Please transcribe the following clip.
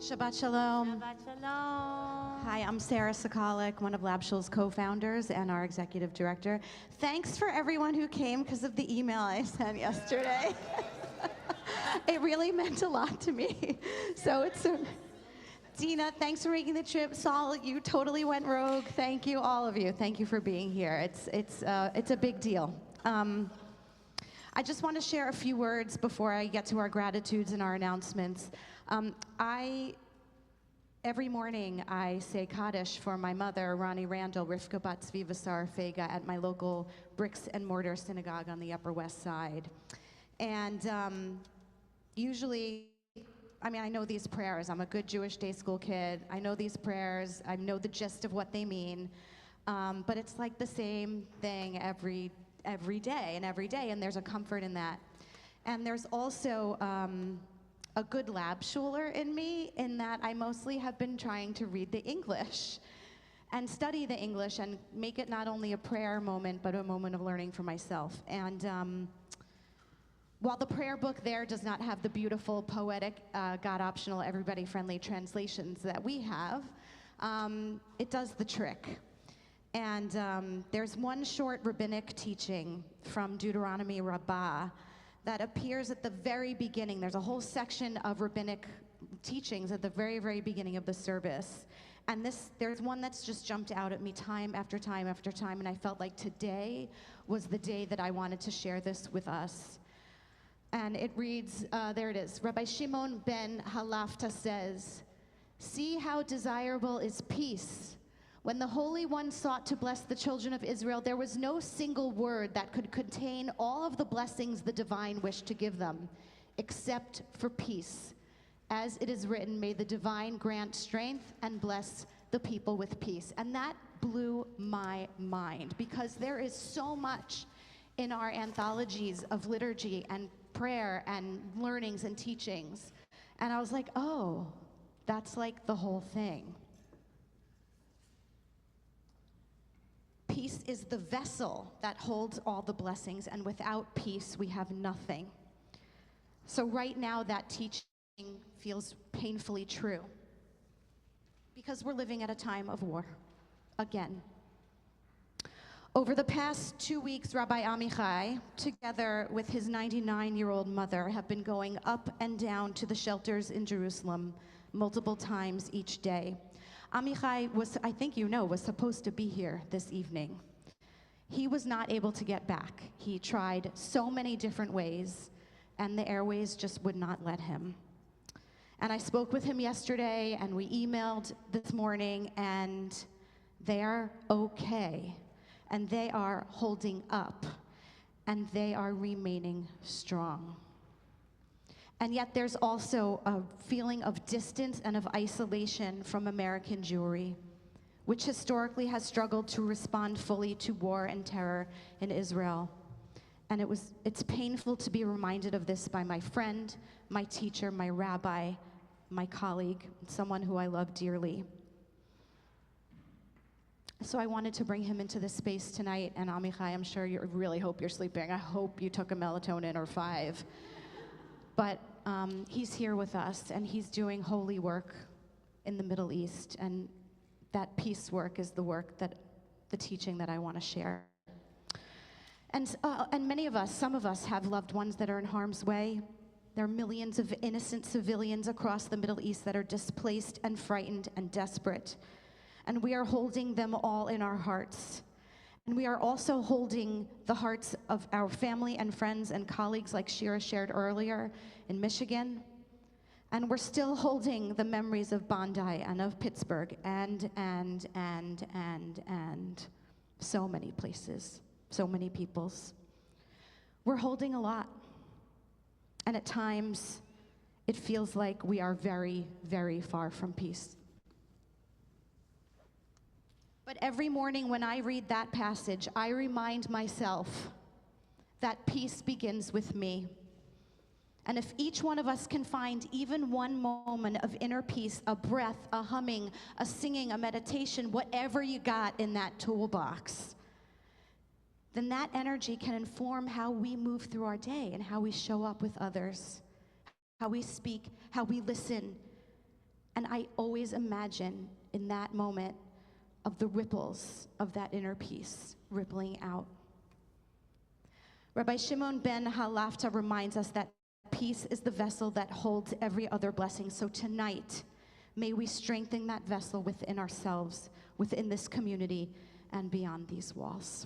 Shabbat Shalom. Shabbat Shalom. Hi, I'm Sarah Sokolic, one of Lab Shul's co-founders and our executive director. Thanks for everyone who came because of the email I sent yesterday. It really meant a lot to me. Dina, thanks for making the trip. Saul, you totally went rogue. Thank you, all of you. Thank you for being here. It's a big deal. I just want to share a few words before I get to our gratitudes and our announcements. Every morning I say Kaddish for my mother, Ronnie Randall, Rivka Bat Zvi V'Sar Fega, at my local bricks and mortar synagogue on the Upper West Side. And usually, I know these prayers. I'm a good Jewish day school kid. I know these prayers. I know the gist of what they mean. But it's like the same thing every day, and there's a comfort in that. And there's also a good lab shuler in me, in that I mostly have been trying to read the English and study the English and make it not only a prayer moment, but a moment of learning for myself. And while the prayer book there does not have the beautiful, poetic, God-optional, everybody-friendly translations that we have, it does the trick. And there's one short rabbinic teaching from Deuteronomy Rabbah that appears at the very beginning. There's a whole section of rabbinic teachings at the very, very beginning of the service. And there's one that's just jumped out at me time after time after time, and I felt like today was the day that I wanted to share this with us. And it reads, there it is, Rabbi Shimon ben Halafta says, "See how desirable is peace. When the Holy One sought to bless the children of Israel, there was no single word that could contain all of the blessings the divine wished to give them, except for peace. As it is written, may the divine grant strength and bless the people with peace." And that blew my mind, because there is so much in our anthologies of liturgy and prayer and learnings and teachings. And I was like, oh, that's like the whole thing. Peace is the vessel that holds all the blessings, and without peace, we have nothing. So right now, that teaching feels painfully true, because we're living at a time of war, again. Over the past 2 weeks, Rabbi Amichai, together with his 99-year-old mother, have been going up and down to the shelters in Jerusalem multiple times each day. Amichai was, I think you know, was supposed to be here this evening. He was not able to get back. He tried so many different ways, and the airways just would not let him. And I spoke with him yesterday, and we emailed this morning, and they are okay, and they are holding up, and they are remaining strong. And yet there's also a feeling of distance and of isolation from American Jewry, which historically has struggled to respond fully to war and terror in Israel. And it's painful to be reminded of this by my friend, my teacher, my rabbi, my colleague, someone who I love dearly. So I wanted to bring him into this space tonight, and Amichai, I'm sure you really hope you're sleeping. I hope you took a melatonin or 5. But he's here with us, and he's doing holy work in the Middle East, and that peace work is the work that the teaching that I want to share. And many of us, some of us, have loved ones that are in harm's way. There are millions of innocent civilians across the Middle East that are displaced and frightened and desperate, and we are holding them all in our hearts. And we are also holding the hearts of our family and friends and colleagues, like Shira shared earlier, in Michigan. And we're still holding the memories of Bondi and of Pittsburgh and so many places, so many peoples. We're holding a lot. And at times, it feels like we are very, very far from peace. But every morning when I read that passage, I remind myself that peace begins with me. And if each one of us can find even one moment of inner peace, a breath, a humming, a singing, a meditation, whatever you got in that toolbox, then that energy can inform how we move through our day and how we show up with others, how we speak, how we listen, And I always imagine in that moment of the ripples of that inner peace rippling out. Rabbi Shimon ben Halafta reminds us that peace is the vessel that holds every other blessing. So tonight, may we strengthen that vessel within ourselves, within this community, and beyond these walls.